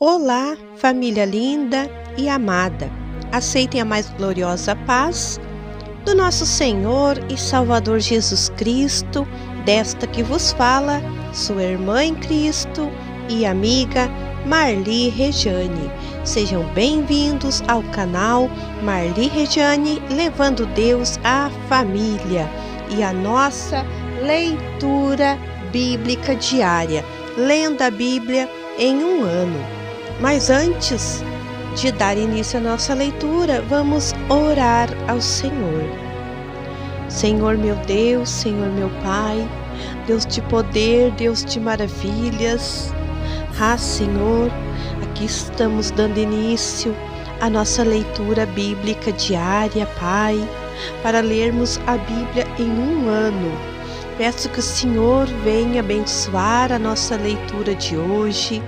Olá, família linda e amada. Aceitem a mais gloriosa paz do nosso Senhor e Salvador Jesus Cristo, desta que vos fala, sua irmã em Cristo e amiga Marli Rejane. Sejam bem-vindos ao canal Marli Rejane, levando Deus à família e a nossa leitura bíblica diária, lendo a Bíblia em um ano. Mas antes de dar início à nossa leitura, vamos orar ao Senhor. Senhor meu Deus, Senhor meu Pai, Deus de poder, Deus de maravilhas. Senhor, aqui estamos dando início à nossa leitura bíblica diária, Pai, para lermos a Bíblia em um ano. Peço que o Senhor venha abençoar a nossa leitura de hoje,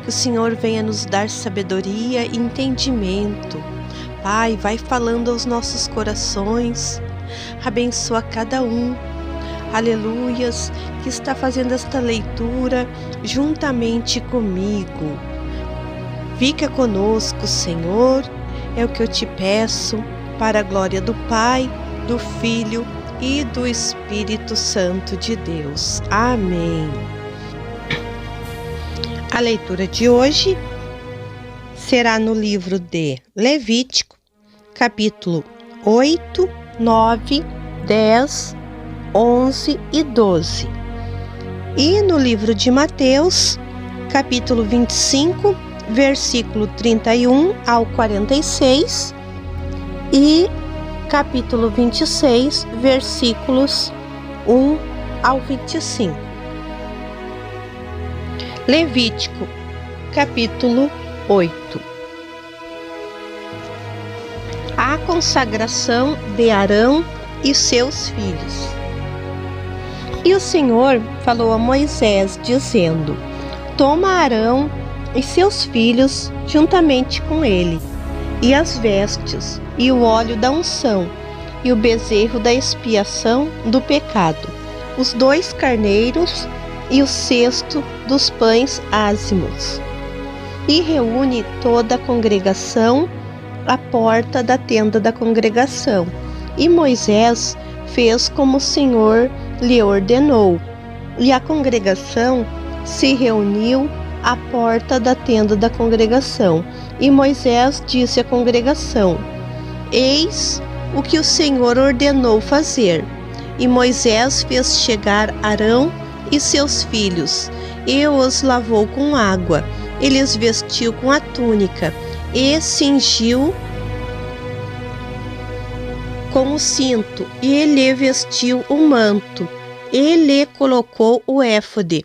que o Senhor venha nos dar sabedoria e entendimento. Pai, vai falando aos nossos corações, abençoa cada um, aleluias, que está fazendo esta leitura juntamente comigo. Fica conosco, Senhor, é o que eu te peço, para a glória do Pai, do Filho e do Espírito Santo de Deus. Amém. A leitura de hoje será no livro de Levítico, capítulo 8, 9, 10, 11 e 12. E no livro de Mateus, capítulo 25, versículo 31 ao 46 e capítulo 26, versículos 1 ao 25. Levítico, capítulo 8. A consagração de Arão e seus filhos. E o Senhor falou a Moisés, dizendo: Toma Arão e seus filhos juntamente com ele, e as vestes, e o óleo da unção, e o bezerro da expiação do pecado, os 2 carneiros e o cesto dos pães ázimos. E reúne toda a congregação à porta da tenda da congregação. E Moisés fez como o Senhor lhe ordenou, e a congregação se reuniu à porta da tenda da congregação. E Moisés disse à congregação: Eis o que o Senhor ordenou fazer. E Moisés fez chegar Arão e seus filhos, e os lavou com água, e lhes vestiu com a túnica, e cingiu com o cinto, e lhe vestiu o manto, e lhe colocou o éfode,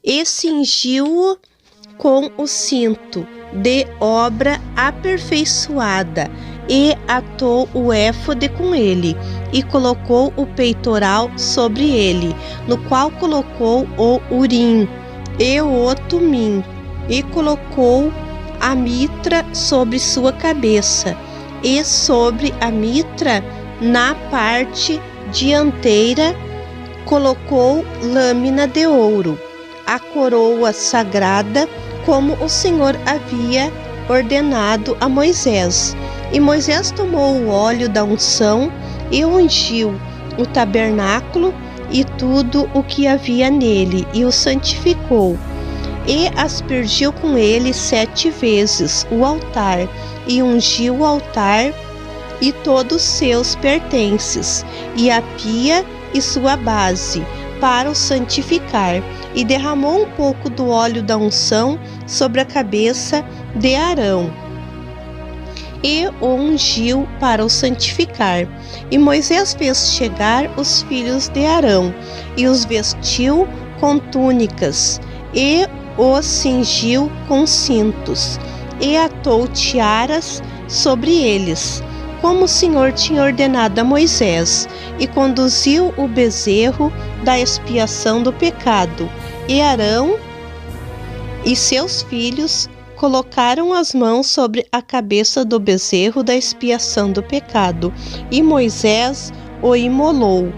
e cingiu-o com o cinto de obra aperfeiçoada, e atou o éfode com ele, e colocou o peitoral sobre ele, no qual colocou o urim e o tumim, e colocou a mitra sobre sua cabeça, e sobre a mitra, na parte dianteira, colocou lâmina de ouro, a coroa sagrada, como o Senhor havia ordenado a Moisés. E Moisés tomou o óleo da unção e ungiu o tabernáculo e tudo o que havia nele, e o santificou. E aspergiu com ele 7 vezes o altar, e ungiu o altar e todos seus pertences, e a pia e sua base, para o santificar, e derramou um pouco do óleo da unção sobre a cabeça de Arão, e o ungiu para o santificar. E Moisés fez chegar os filhos de Arão, e os vestiu com túnicas, e os cingiu com cintos, e atou tiaras sobre eles, como o Senhor tinha ordenado a Moisés, e conduziu o bezerro da expiação do pecado. E Arão e seus filhos colocaram as mãos sobre a cabeça do bezerro da expiação do pecado, e Moisés o imolou.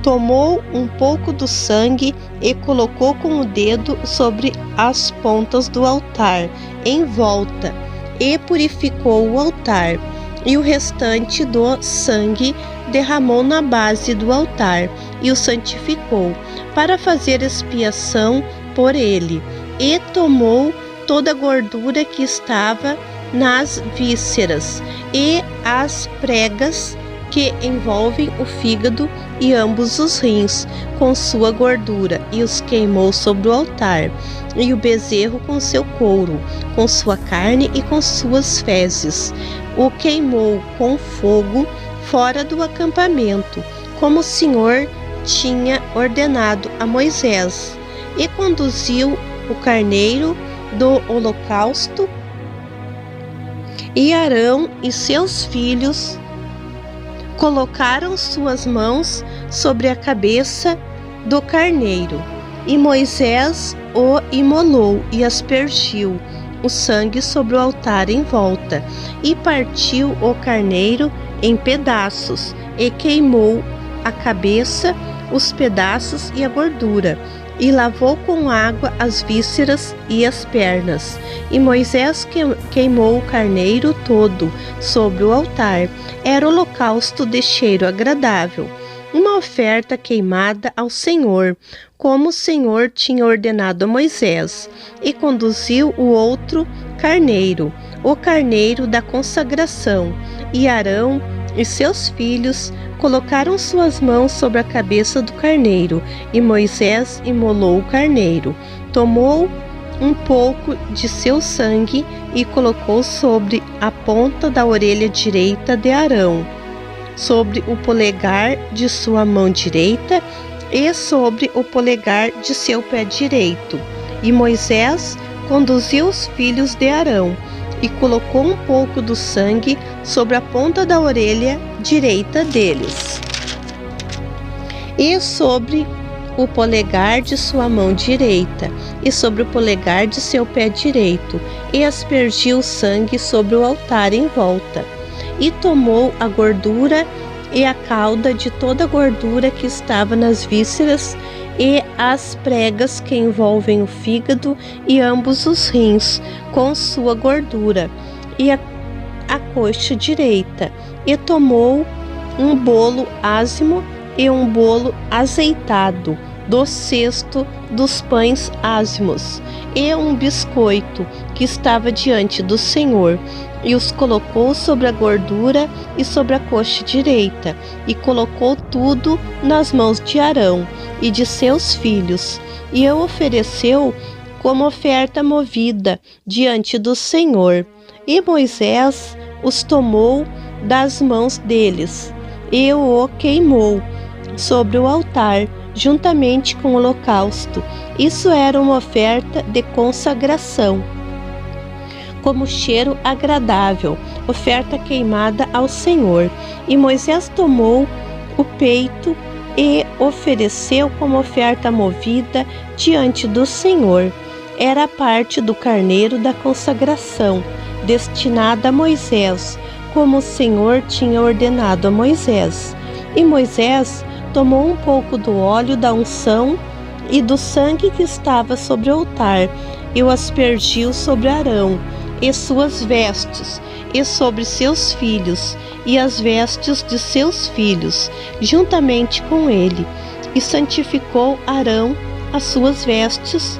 tomou um pouco do sangue e colocou com o dedo sobre as pontas do altar, em volta, e purificou o altar. E o restante do sangue derramou na base do altar e o santificou, para fazer expiação por ele. E tomou toda a gordura que estava nas vísceras e as pregas que envolvem o fígado e ambos os rins, com sua gordura, e os queimou sobre o altar, e o bezerro com seu couro, com sua carne e com suas fezes. O queimou com fogo fora do acampamento, como o Senhor tinha ordenado a Moisés, e conduziu o carneiro do holocausto, e Arão e seus filhos colocaram suas mãos sobre a cabeça do carneiro, e Moisés o imolou e aspergiu o sangue sobre o altar em volta, e partiu o carneiro em pedaços, e queimou a cabeça, os pedaços e a gordura, e lavou com água as vísceras e as pernas. E Moisés queimou o carneiro todo sobre o altar. Era holocausto de cheiro agradável, uma oferta queimada ao Senhor, como o Senhor tinha ordenado a Moisés. E conduziu o outro carneiro, o carneiro da consagração, e Arão e seus filhos colocaram suas mãos sobre a cabeça do carneiro, e Moisés imolou o carneiro. Tomou um pouco de seu sangue e colocou sobre a ponta da orelha direita de Arão, sobre o polegar de sua mão direita e sobre o polegar de seu pé direito. E Moisés conduziu os filhos de Arão e colocou um pouco do sangue sobre a ponta da orelha direita deles, e sobre o polegar de sua mão direita, e sobre o polegar de seu pé direito, e aspergiu o sangue sobre o altar em volta. E tomou a gordura e a cauda de toda a gordura que estava nas vísceras, e as pregas que envolvem o fígado e ambos os rins, com sua gordura, e a coxa direita, e tomou um bolo ázimo e um bolo azeitado do cesto dos pães ázimos, e um biscoito que estava diante do Senhor, e os colocou sobre a gordura e sobre a coxa direita, e colocou tudo nas mãos de Arão e de seus filhos, e o ofereceu como oferta movida diante do Senhor. E Moisés os tomou das mãos deles, e o queimou sobre o altar, juntamente com o holocausto. Isso era uma oferta de consagração, como cheiro agradável, oferta queimada ao Senhor. E Moisés tomou o peito e ofereceu como oferta movida diante do Senhor. Era a parte do carneiro da consagração, destinada a Moisés, como o Senhor tinha ordenado a Moisés. E Moisés tomou um pouco do óleo da unção e do sangue que estava sobre o altar, e o aspergiu sobre Arão e suas vestes, e sobre seus filhos, e as vestes de seus filhos, juntamente com ele. E santificou Arão as suas vestes,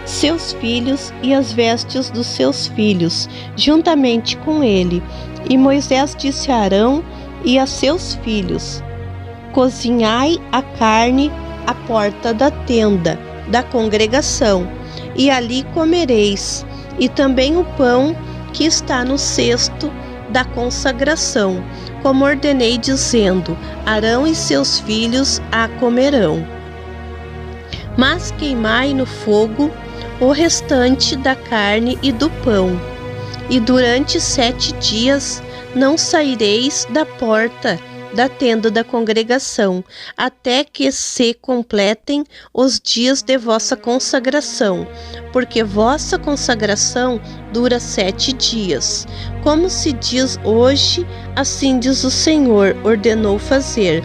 seus filhos e as vestes dos seus filhos, juntamente com ele. E Moisés disse a Arão e a seus filhos: cozinhai a carne à porta da tenda da congregação, e ali comereis, e também o pão que está no cesto da consagração, como ordenei, dizendo: Arão e seus filhos a comerão. Mas queimai no fogo o restante da carne e do pão, e durante 7 dias não saireis da porta da tenda da congregação, até que se completem os dias de vossa consagração, porque vossa consagração dura 7 dias. Como se diz hoje, assim diz o Senhor, ordenou fazer.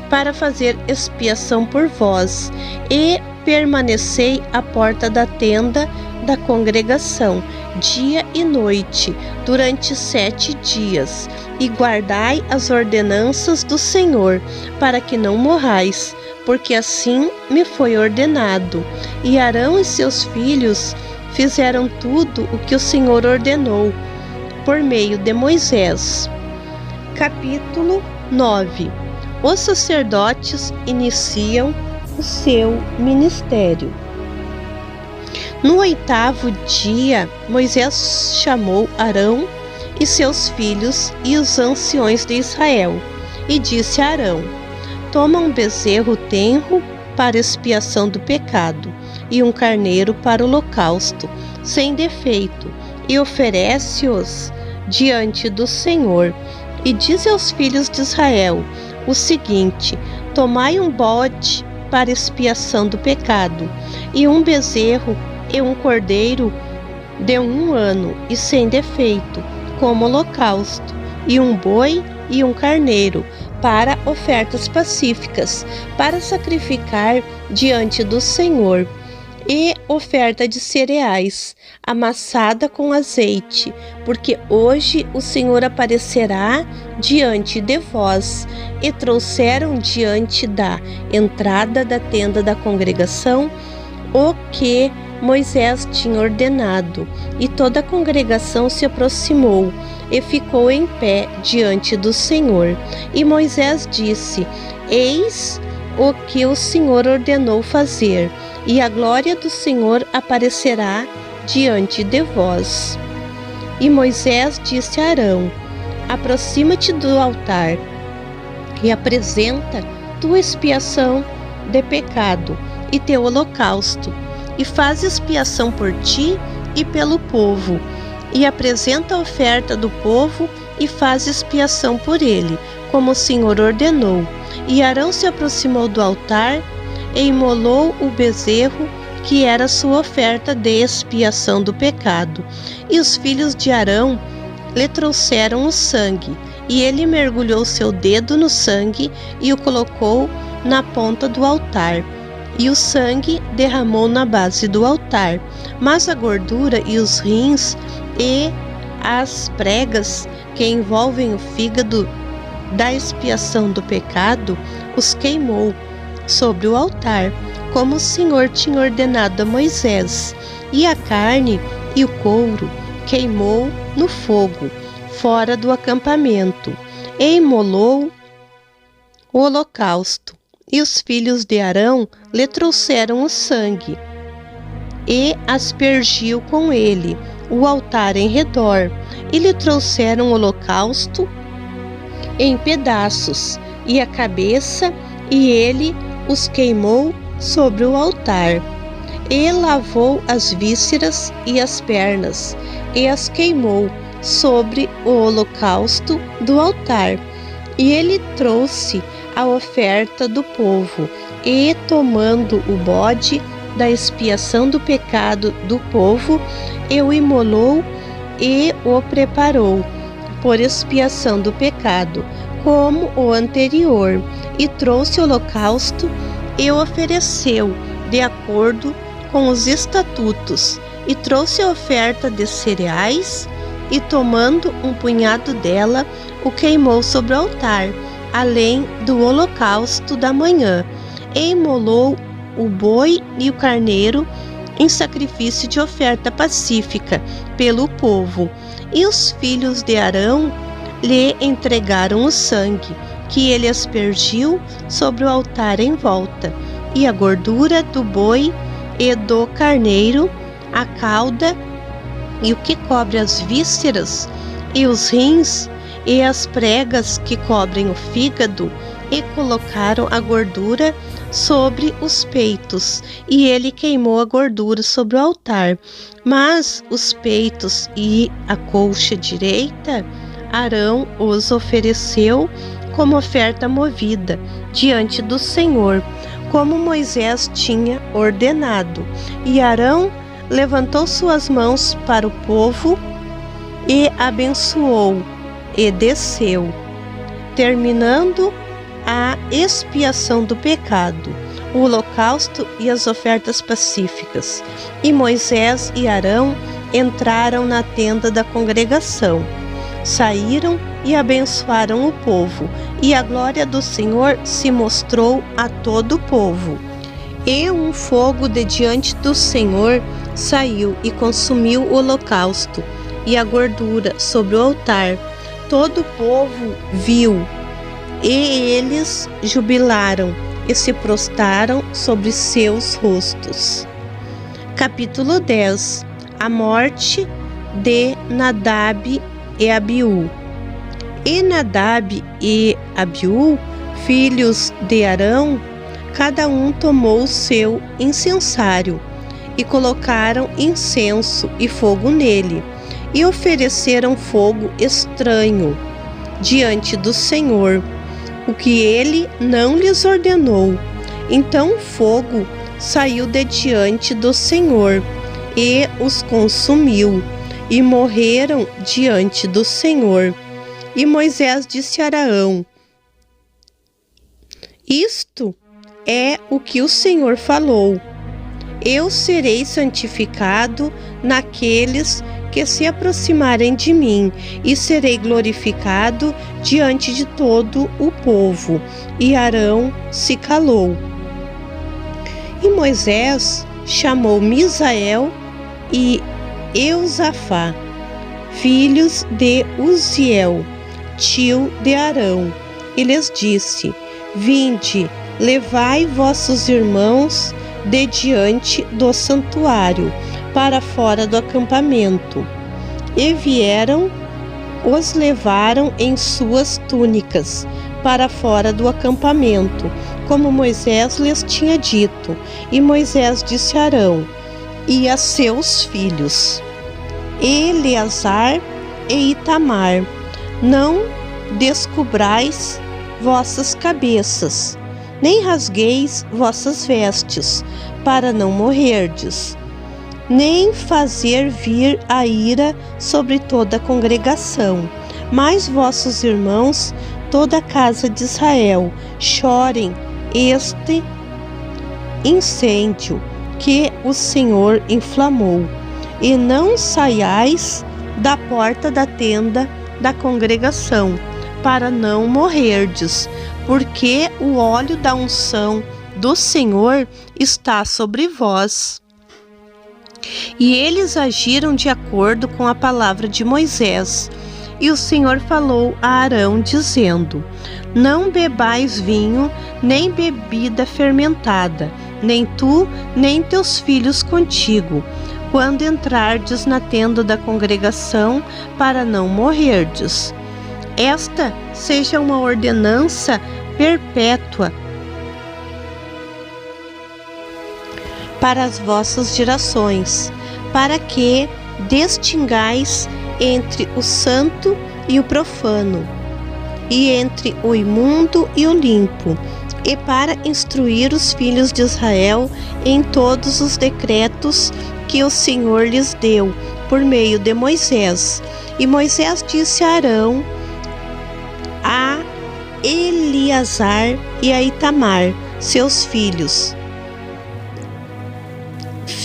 para fazer expiação por vós, e permanecei à porta da tenda da congregação, dia e noite, durante 7 dias, e guardai as ordenanças do Senhor, para que não morrais, porque assim me foi ordenado. E Arão e seus filhos fizeram tudo o que o Senhor ordenou, por meio de Moisés. Capítulo 9. Os sacerdotes iniciam o seu ministério. No 8º dia, Moisés chamou Arão e seus filhos e os anciões de Israel, e disse a Arão: toma um bezerro tenro para expiação do pecado, e um carneiro para o holocausto, sem defeito, e oferece-os diante do Senhor. E diz aos filhos de Israel o seguinte: tomai um bode para expiação do pecado, e um bezerro e um cordeiro de 1 ano e sem defeito, como holocausto, e um boi e um carneiro para ofertas pacíficas, para sacrificar diante do Senhor, e oferta de cereais, amassada com azeite, porque hoje o Senhor aparecerá diante de vós. E trouxeram diante da entrada da tenda da congregação o que Moisés tinha ordenado, e toda a congregação se aproximou e ficou em pé diante do Senhor. E Moisés disse: eis o que o Senhor ordenou fazer, e a glória do Senhor aparecerá diante de vós. E Moisés disse a Arão: aproxima-te do altar e apresenta tua expiação de pecado e teu holocausto, e faz expiação por ti e pelo povo, e apresenta a oferta do povo e faz expiação por ele, como o Senhor ordenou. E Arão se aproximou do altar e imolou o bezerro, que era sua oferta de expiação do pecado. E os filhos de Arão lhe trouxeram o sangue, e ele mergulhou seu dedo no sangue e o colocou na ponta do altar. E o sangue derramou na base do altar, mas a gordura e os rins e as pregas que envolvem o fígado da expiação do pecado os queimou sobre o altar, como o Senhor tinha ordenado a Moisés. E a carne e o couro queimou no fogo, fora do acampamento, e imolou o holocausto. E os filhos de Arão lhe trouxeram o sangue, e aspergiu com ele o altar em redor, e lhe trouxeram o holocausto em pedaços, e a cabeça, e ele os queimou sobre o altar. E lavou as vísceras e as pernas, e as queimou sobre o holocausto do altar. E ele trouxe a oferta do povo, e tomando o bode da expiação do pecado do povo, e o imolou e o preparou por expiação do pecado, como o anterior, e trouxe o holocausto e o ofereceu de acordo com os estatutos, e trouxe a oferta de cereais, e tomando um punhado dela, o queimou sobre o altar, além do holocausto da manhã, e imolou o boi e o carneiro em sacrifício de oferta pacífica pelo povo. E os filhos de Arão lhe entregaram o sangue, que ele aspergiu sobre o altar em volta, e a gordura do boi e do carneiro, a cauda e o que cobre as vísceras, e os rins, e as pregas que cobrem o fígado, e colocaram a gordura sobre os peitos, e ele queimou a gordura sobre o altar. Mas os peitos e a coxa direita, Arão os ofereceu como oferta movida diante do Senhor, como Moisés tinha ordenado. E Arão levantou suas mãos para o povo e abençoou, e desceu. Terminando a expiação do pecado, o holocausto e as ofertas pacíficas. E Moisés e Arão entraram na tenda da congregação, saíram e abençoaram o povo, e a glória do Senhor se mostrou a todo o povo. E um fogo de diante do Senhor saiu e consumiu o holocausto e a gordura sobre o altar. Todo o povo viu, e eles jubilaram e se prostraram sobre seus rostos. Capítulo 10. A morte de Nadab e Abiú. E Nadab e Abiú, filhos de Arão, cada um tomou o seu incensário, e colocaram incenso e fogo nele, e ofereceram fogo estranho diante do Senhor, o que ele não lhes ordenou. Então o fogo saiu de diante do Senhor e os consumiu, e morreram diante do Senhor. E Moisés disse a Arão: Isto é o que o Senhor falou: eu serei santificado naqueles que se aproximarem de mim, e serei glorificado diante de todo o povo. E Arão se calou. E Moisés chamou Misael e Eusafá, filhos de Uziel, tio de Arão, e lhes disse: Vinde, levai vossos irmãos de diante do santuário para fora do acampamento. E vieram, os levaram em suas túnicas para fora do acampamento, como Moisés lhes tinha dito. E Moisés disse a Arão e a seus filhos, Eleazar e Itamar: não descubrais vossas cabeças, nem rasgueis vossas vestes, para não morrerdes, nem fazer vir a ira sobre toda a congregação. Mas vossos irmãos, toda a casa de Israel, chorem este incêndio que o Senhor inflamou, e não saiais da porta da tenda da congregação, para não morrerdes, porque o óleo da unção do Senhor está sobre vós. E eles agiram de acordo com a palavra de Moisés. E o Senhor falou a Arão, dizendo: não bebais vinho, nem bebida fermentada, nem tu, nem teus filhos contigo, quando entrardes na tenda da congregação, para não morrerdes. Esta seja uma ordenança perpétua para as vossas gerações, para que distingais entre o santo e o profano, e entre o imundo e o limpo, e para instruir os filhos de Israel em todos os decretos que o Senhor lhes deu por meio de Moisés. E Moisés disse a Arão, a Eleazar e a Itamar, seus filhos,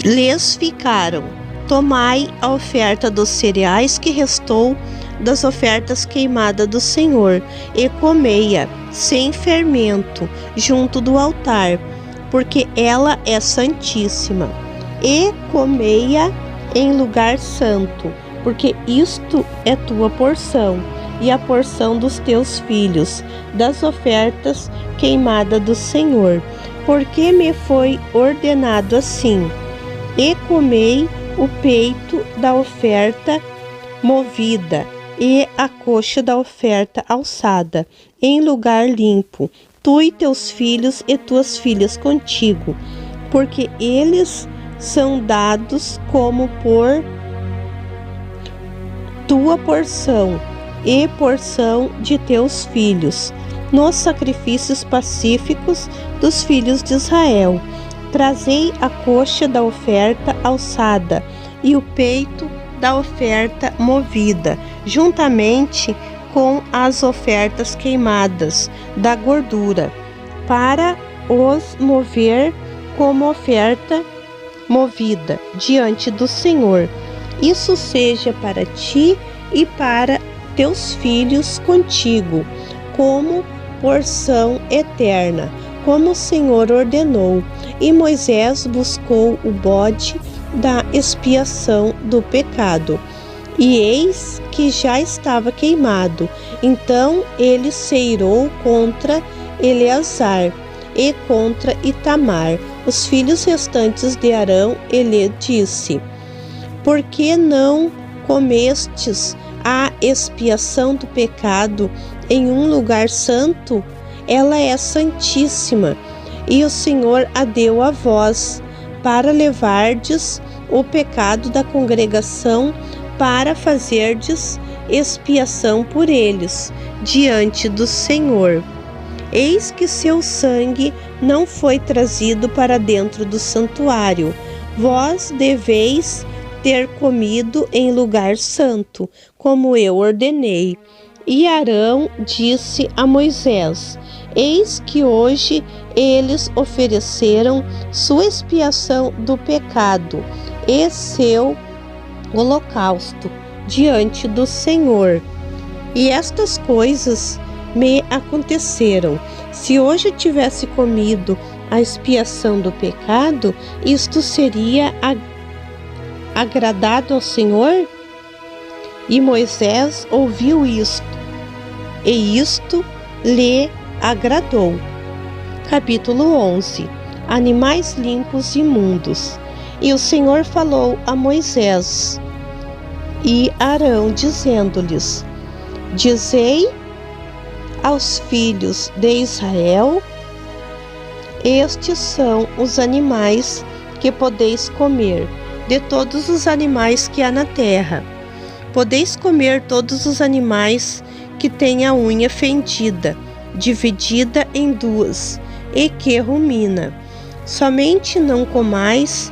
lhes ficaram: tomai a oferta dos cereais que restou das ofertas queimadas do Senhor, e comei-a sem fermento junto do altar, porque ela é santíssima. E comei-a em lugar santo, porque isto é tua porção, e a porção dos teus filhos, das ofertas queimadas do Senhor, porque me foi ordenado assim. E comei o peito da oferta movida, e a coxa da oferta alçada, em lugar limpo, tu e teus filhos e tuas filhas contigo, porque eles são dados como por tua porção e porção de teus filhos, nos sacrifícios pacíficos dos filhos de Israel. Trazei a coxa da oferta alçada e o peito da oferta movida, juntamente com as ofertas queimadas da gordura, para os mover como oferta movida diante do Senhor. Isso seja para ti e para teus filhos contigo, como porção eterna, como o Senhor ordenou. E Moisés buscou o bode da expiação do pecado, e eis que já estava queimado. Então ele se irou contra Eleazar e contra Itamar, os filhos restantes de Arão, e lhe disse: por que não comestes a expiação do pecado em um lugar santo? Ela é santíssima, e o Senhor a deu a vós, para levardes o pecado da congregação, para fazerdes expiação por eles diante do Senhor. Eis que seu sangue não foi trazido para dentro do santuário. Vós deveis ter comido em lugar santo, como eu ordenei. E Arão disse a Moisés: eis que hoje eles ofereceram sua expiação do pecado e seu holocausto diante do Senhor. E estas coisas me aconteceram. Se hoje eu tivesse comido a expiação do pecado, isto seria agradado ao Senhor? E Moisés ouviu isto, e isto lhe agradou. Capítulo 11. Animais limpos e imundos. E o Senhor falou a Moisés e Arão, dizendo-lhes: dizei aos filhos de Israel: estes são os animais que podeis comer, de todos os animais que há na terra. Podeis comer todos os animais que têm a unha fendida, dividida em duas, e que rumina. Somente não comais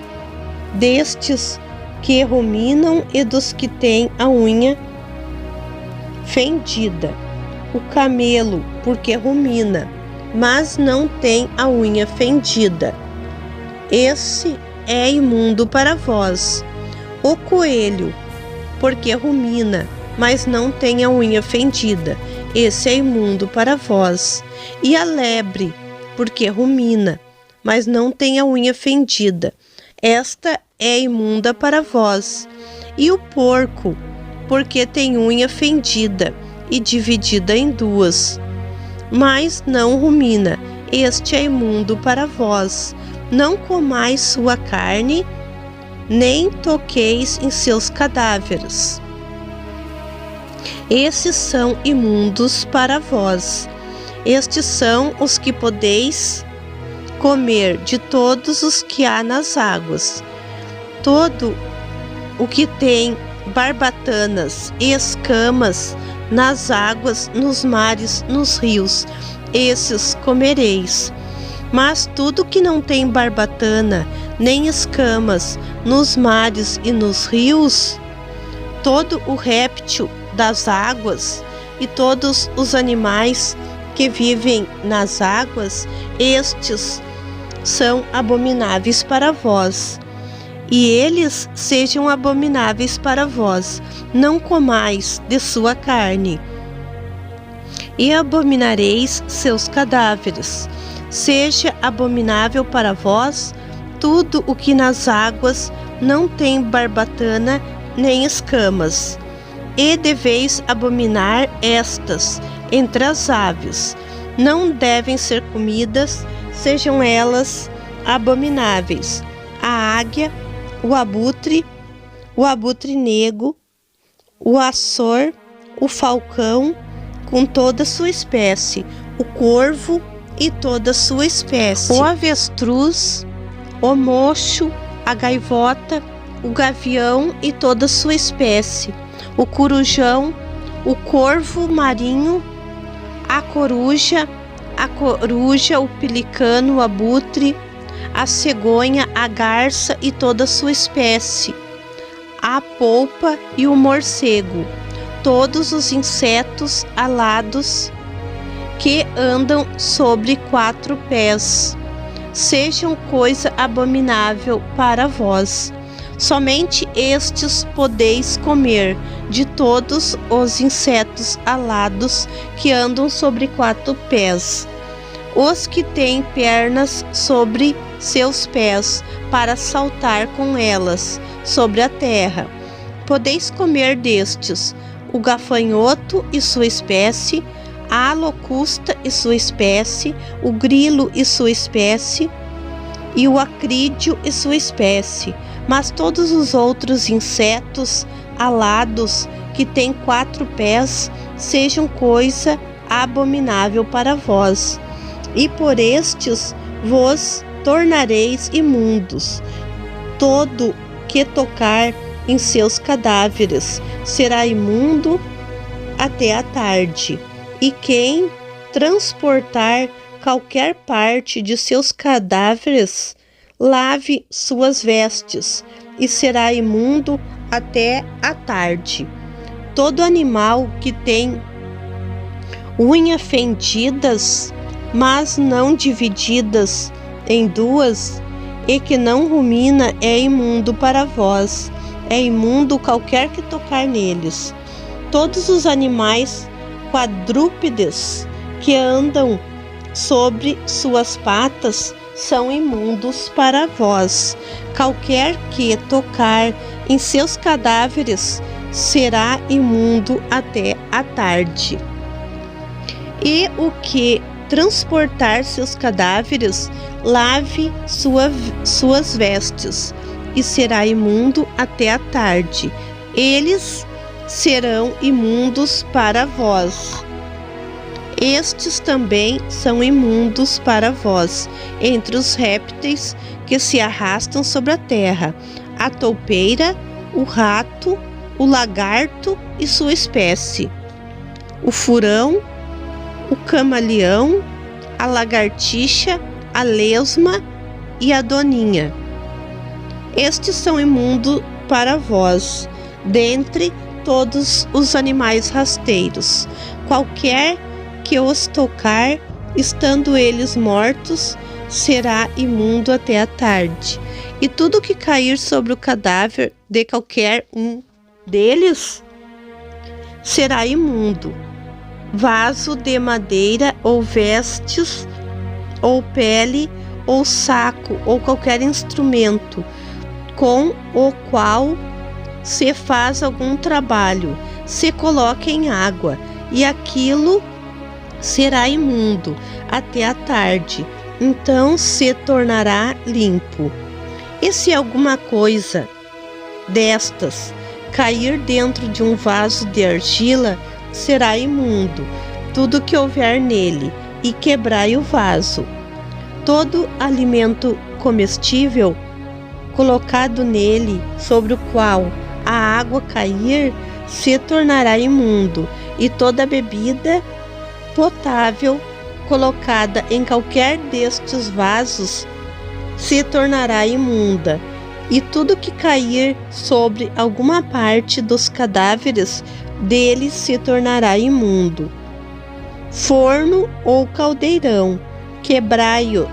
destes que ruminam e dos que têm a unha fendida. O camelo, porque rumina, mas não tem a unha fendida, esse é imundo para vós. O coelho, porque rumina, mas não tem a unha fendida, esse é imundo para vós. E a lebre, porque rumina, mas não tem a unha fendida, esta é imunda para vós. E o porco, porque tem unha fendida e dividida em duas, mas não rumina, este é imundo para vós. Não comais sua carne, nem toqueis em seus cadáveres. Esses são imundos para vós. Estes são os que podeis comer de todos os que há nas águas. Todo o que tem barbatanas e escamas nas águas, nos mares, nos rios, esses comereis. Mas tudo que não tem barbatana, nem escamas, nos mares e nos rios, todo o réptil das águas e todos os animais que vivem nas águas, estes são abomináveis para vós. E eles sejam abomináveis para vós. Não comais de sua carne. E abominareis seus cadáveres. Seja abominável para vós tudo o que nas águas não tem barbatana nem escamas. E deveis abominar estas entre as aves. Não devem ser comidas, sejam elas abomináveis: a águia, o abutre negro, o açor, o falcão com toda a sua espécie, o corvo e toda a sua espécie, o avestruz, o mocho, a gaivota, o gavião e toda a sua espécie, o corujão, o corvo marinho, a coruja, o pelicano, o abutre, a cegonha, a garça e toda a sua espécie, a polpa e o morcego, todos os insetos alados que andam sobre 4 pés, sejam coisa abominável para vós. Somente estes podeis comer, de todos os insetos alados que andam sobre 4 pés, os que têm pernas sobre seus pés, para saltar com elas sobre a terra. Podeis comer destes: o gafanhoto e sua espécie, a locusta e sua espécie, o grilo e sua espécie, e o acrídeo e sua espécie. Mas todos os outros insetos alados que têm 4 pés, sejam coisa abominável para vós, e por estes vos tornareis imundos. Todo que tocar em seus cadáveres será imundo até a tarde, e quem transportar qualquer parte de seus cadáveres, lave suas vestes, e será imundo até a tarde. Todo animal que tem unhas fendidas, mas não divididas em 2, e que não rumina, é imundo para vós. É imundo qualquer que tocar neles. Todos os animais quadrúpedes que andam sobre suas patas são imundos para vós. Qualquer que tocar em seus cadáveres será imundo até a tarde. E o que transportar seus cadáveres, lave suas vestes, e será imundo até a tarde. Eles serão imundos para vós. Estes também são imundos para vós, entre os répteis que se arrastam sobre a terra: a toupeira, o rato, o lagarto e sua espécie, o furão, o camaleão, a lagartixa, a lesma e a doninha. Estes são imundos para vós, dentre todos os animais rasteiros. Qualquer que os tocar, estando eles mortos, será imundo até a tarde. E tudo que cair sobre o cadáver de qualquer um deles será imundo: vaso de madeira, ou vestes, ou pele, ou saco, ou qualquer instrumento com o qual se faz algum trabalho, se coloca em água, e aquilo será imundo até a tarde, então se tornará limpo. E se alguma coisa destas cair dentro de um vaso de argila, será imundo tudo que houver nele, e quebrai o vaso. Todo alimento comestível colocado nele, sobre o qual a água cair, se tornará imundo, e toda bebida potável colocada em qualquer destes vasos se tornará imunda. E tudo que cair sobre alguma parte dos cadáveres deles se tornará imundo. Forno ou caldeirão, quebrai-o,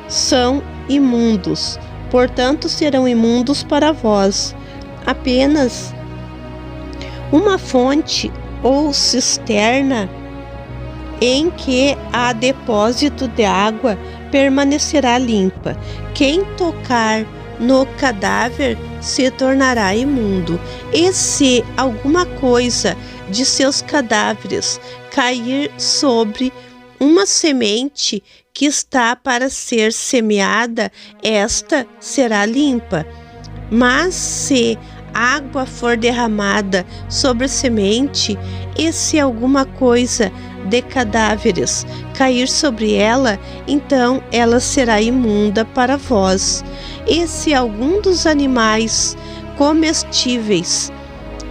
são imundos, portanto serão imundos para vós. Apenas uma fonte ou cisterna em que há depósito de água permanecerá limpa. Quem tocar no cadáver se tornará imundo. E se alguma coisa de seus cadáveres cair sobre uma semente que está para ser semeada, esta será limpa. Mas se água for derramada sobre a semente, e se alguma coisa de cadáveres cair sobre ela, então ela será imunda para vós. E se algum dos animais comestíveis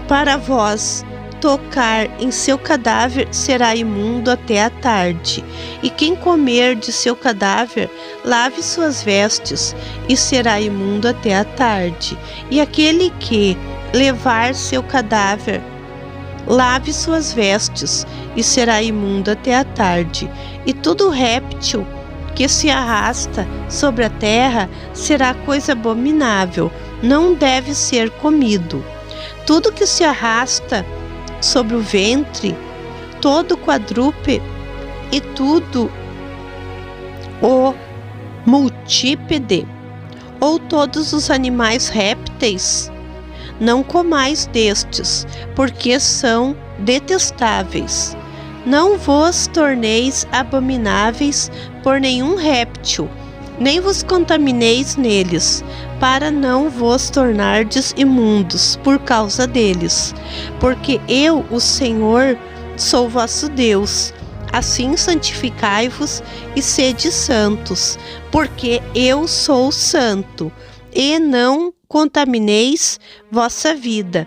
para vós tocar em seu cadáver, será imundo até a tarde. E quem comer de seu cadáver, lave suas vestes, e será imundo até a tarde. E aquele que levar seu cadáver lave suas vestes, e será imundo até a tarde. E todo réptil que se arrasta sobre a terra será coisa abominável, não deve ser comido. Tudo que se arrasta sobre o ventre, todo quadrúpede e tudo o multípede, ou todos os animais répteis, não comais destes, porque são detestáveis. Não vos torneis abomináveis por nenhum réptil, nem vos contamineis neles, para não vos tornardes imundos por causa deles. Porque eu, o Senhor, sou vosso Deus. Assim santificai-vos e sede santos, porque eu sou santo, e não contamineis vossa vida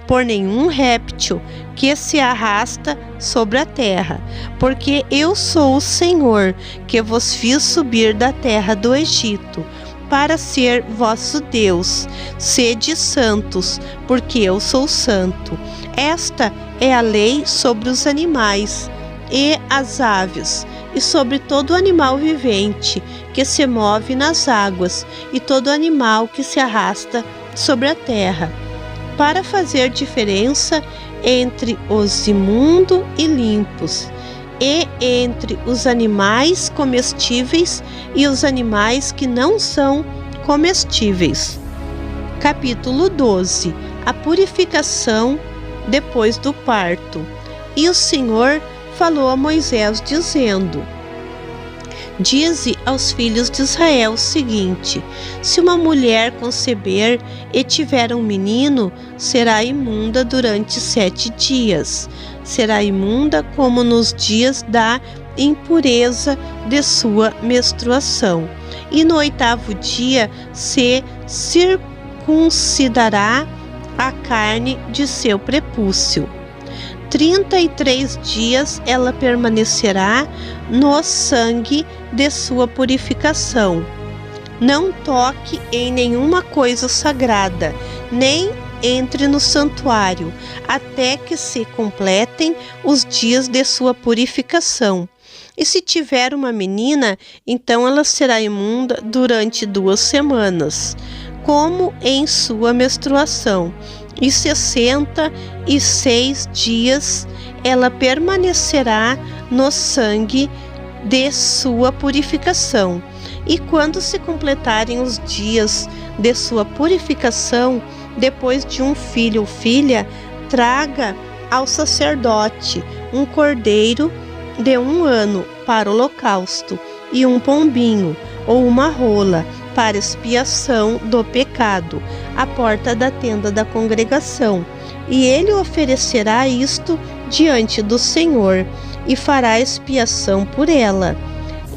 por nenhum réptil que se arrasta sobre a terra, porque eu sou o Senhor, que vos fiz subir da terra do Egito, para ser vosso Deus. Sede santos, porque eu sou santo. Esta é a lei sobre os animais e as aves, e sobre todo animal vivente que se move nas águas, e todo animal que se arrasta sobre a terra, para fazer diferença entre os imundos e limpos, e entre os animais comestíveis e os animais que não são comestíveis. Capítulo 12. A purificação depois do parto. E o Senhor falou a Moisés, dizendo: Dize aos filhos de Israel o seguinte: se uma mulher conceber e tiver um menino, será imunda durante 7 dias. Será imunda como nos dias da impureza de sua menstruação. E no 8º dia se circuncidará a carne de seu prepúcio. 33 dias ela permanecerá no sangue de sua purificação. Não toque em nenhuma coisa sagrada, nem entre no santuário, até que se completem os dias de sua purificação. E se tiver uma menina, então ela será imunda durante 2 semanas, como em sua menstruação. E 66 dias ela permanecerá no sangue de sua purificação. E quando se completarem os dias de sua purificação, depois de um filho ou filha, traga ao sacerdote um cordeiro de 1 ano para o holocausto, e um pombinho ou uma rola para expiação do pecado, à porta da tenda da congregação. E ele oferecerá isto diante do Senhor, e fará expiação por ela,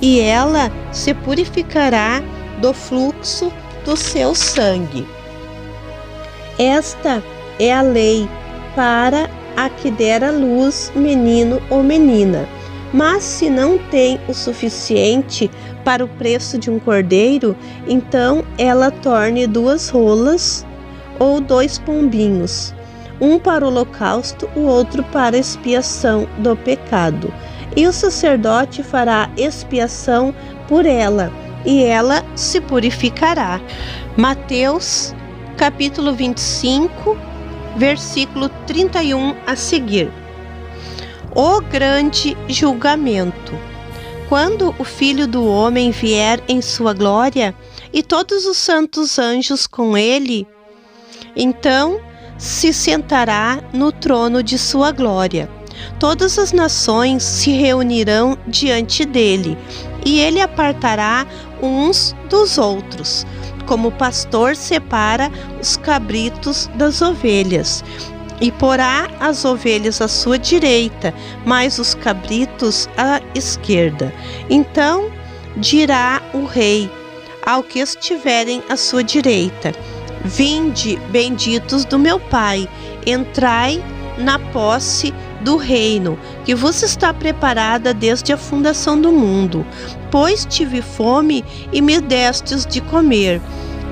e ela se purificará do fluxo do seu sangue. Esta é a lei para a que der à luz menino ou menina. Mas se não tem o suficiente para o preço de um cordeiro, então ela torne 2 rolas ou 2 pombinhos, um para o holocausto, o outro para a expiação do pecado. E o sacerdote fará expiação por ela, e ela se purificará. Mateus, capítulo 25, versículo 31 a seguir. O grande julgamento. Quando o Filho do Homem vier em sua glória, e todos os santos anjos com ele, então se sentará no trono de sua glória. Todas as nações se reunirão diante dele, e ele apartará uns dos outros, como o pastor separa os cabritos das ovelhas, e porá as ovelhas à sua direita, mas os cabritos à esquerda. Então dirá o rei ao que estiverem à sua direita: Vinde, benditos do meu Pai, entrai na posse do reino que vos está preparada desde a fundação do mundo. Pois tive fome e me destes de comer,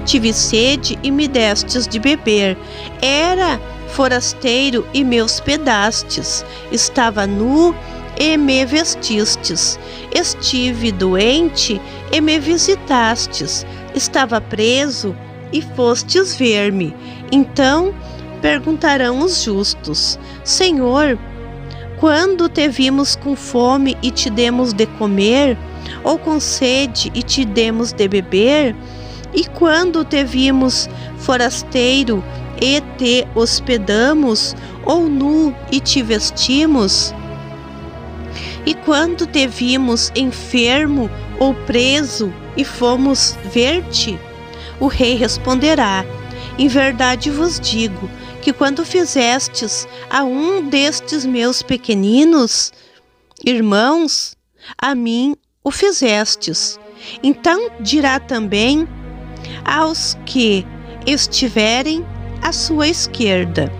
tive sede e me destes de beber, era forasteiro e me hospedastes. Estava nu e me vestistes. Estive doente e me visitastes. Estava preso e fostes ver-me. Então perguntarão os justos: Senhor, quando te vimos com fome e te demos de comer, ou com sede e te demos de beber? E quando te vimos forasteiro e te hospedamos, ou nu e te vestimos? E quando te vimos enfermo ou preso e fomos ver-te? O rei responderá: em verdade vos digo que quando fizestes a um destes meus pequeninos irmãos, a mim o fizestes. Então dirá também aos que estiverem à sua esquerda: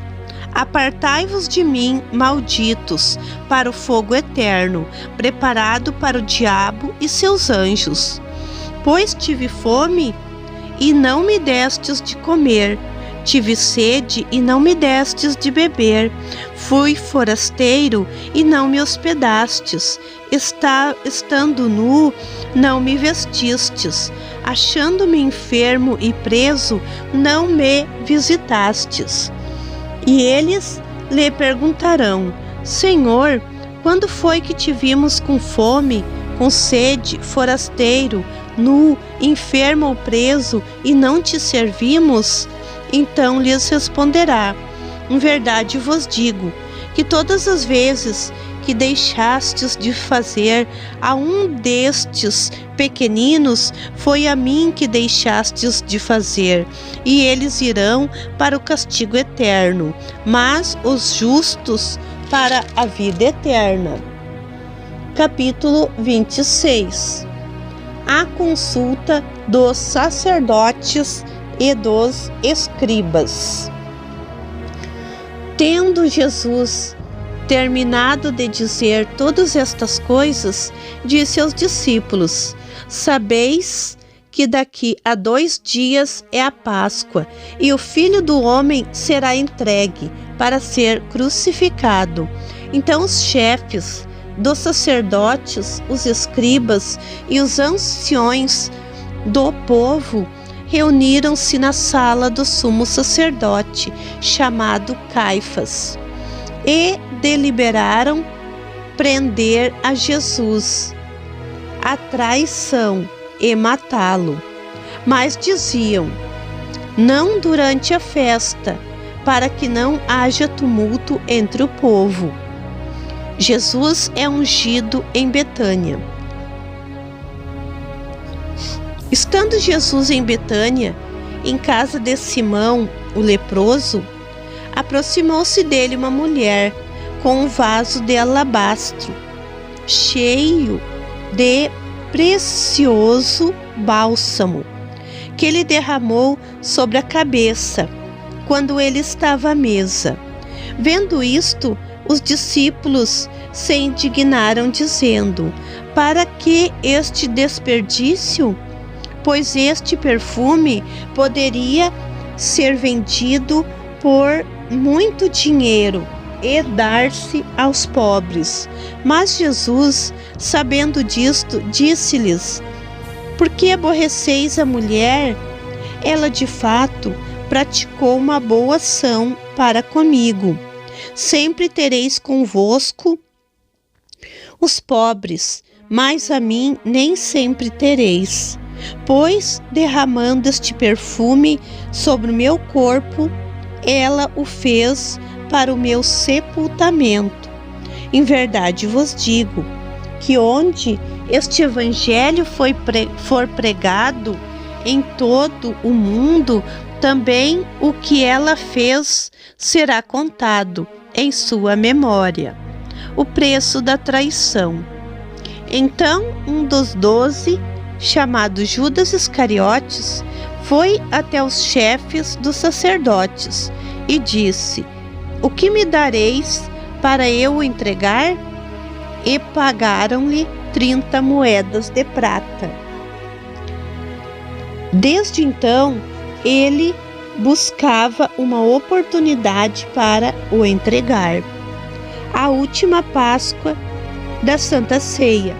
apartai-vos de mim, malditos, para o fogo eterno, preparado para o diabo e seus anjos. Pois tive fome e não me destes de comer, tive sede e não me destes de beber, fui forasteiro e não me hospedastes, estando nu, não me vestistes, achando-me enfermo e preso, não me visitastes. E eles lhe perguntarão: Senhor, quando foi que te vimos com fome, com sede, forasteiro, nu, enfermo ou preso, e não te servimos? Então lhes responderá: em verdade vos digo, que todas as vezes que deixastes de fazer a um destes pequeninos, foi a mim que deixastes de fazer. E eles irão para o castigo eterno, mas os justos para a vida eterna. Capítulo 26. A consulta dos sacerdotes e dos escribas. Tendo Jesus terminado de dizer todas estas coisas, disse aos discípulos: sabeis que daqui a 2 dias é a Páscoa, e o Filho do Homem será entregue para ser crucificado. Então os chefes dos sacerdotes, os escribas e os anciões do povo reuniram-se na sala do sumo sacerdote, chamado Caifás, e deliberaram prender a Jesus, a traição, e matá-lo. Mas diziam: não durante a festa, para que não haja tumulto entre o povo. Jesus é ungido em Betânia. Estando Jesus em Betânia, em casa de Simão, o leproso, aproximou-se dele uma mulher com um vaso de alabastro, cheio de precioso bálsamo, que ele derramou sobre a cabeça, quando ele estava à mesa. Vendo isto, os discípulos se indignaram, dizendo: para que este desperdício? Pois este perfume poderia ser vendido por muito dinheiro e dar-se aos pobres. Mas Jesus, sabendo disto, disse-lhes: por que aborreceis a mulher? Ela de fato praticou uma boa ação para comigo. Sempre tereis convosco os pobres, mas a mim nem sempre tereis. Pois, derramando este perfume sobre o meu corpo, ela o fez para o meu sepultamento. Em verdade vos digo que onde este evangelho for pregado em todo o mundo, também o que ela fez será contado em sua memória. O preço da traição. Então um dos 12, chamado Judas Iscariotes, foi até os chefes dos sacerdotes e disse: o que me dareis para eu o entregar? E pagaram-lhe 30 moedas de prata. Desde então, ele buscava uma oportunidade para o entregar. A última Páscoa da Santa Ceia.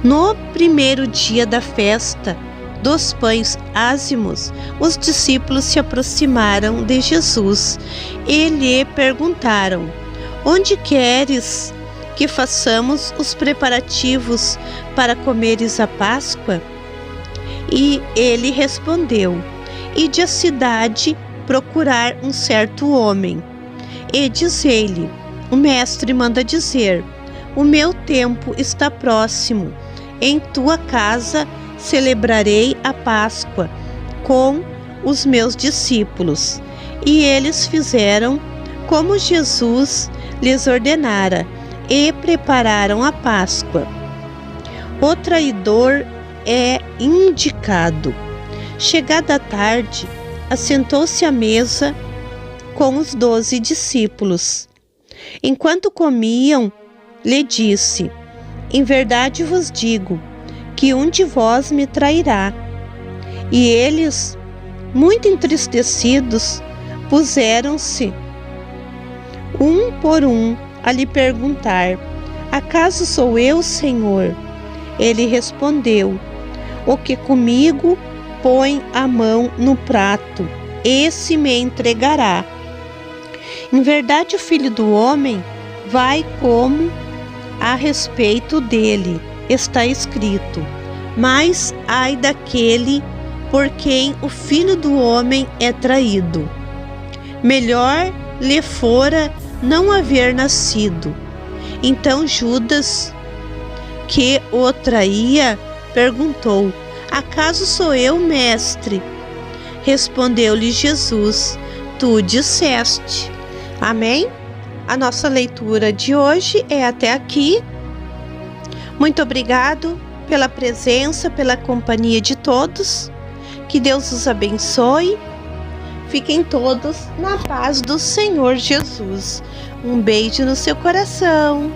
No primeiro dia da festa dos pães ázimos, os discípulos se aproximaram de Jesus e lhe perguntaram: onde queres que façamos os preparativos para comeres a Páscoa? E ele respondeu: ide à cidade procurar um certo homem, e diz-lhe: o mestre manda dizer, o meu tempo está próximo, em tua casa celebrarei a Páscoa com os meus discípulos. E eles fizeram como Jesus lhes ordenara, e prepararam a Páscoa. O traidor é indicado. Chegada a tarde, assentou-se à mesa com os 12 discípulos. Enquanto comiam, lhe disse: em verdade vos digo que um de vós me trairá. E eles, muito entristecidos, puseram-se um por um a lhe perguntar: acaso sou eu, Senhor? Ele respondeu: o que comigo põe a mão no prato, esse me entregará. Em verdade, o Filho do Homem vai como a respeito dele está escrito: mas ai daquele por quem o Filho do Homem é traído. Melhor lhe fora não haver nascido. Então Judas, que o traía, perguntou: acaso sou eu, mestre? Respondeu-lhe Jesus: tu disseste. Amém? A nossa leitura de hoje é até aqui. Muito obrigado pela presença, pela companhia de todos. Que Deus os abençoe. Fiquem todos na paz do Senhor Jesus. Um beijo no seu coração.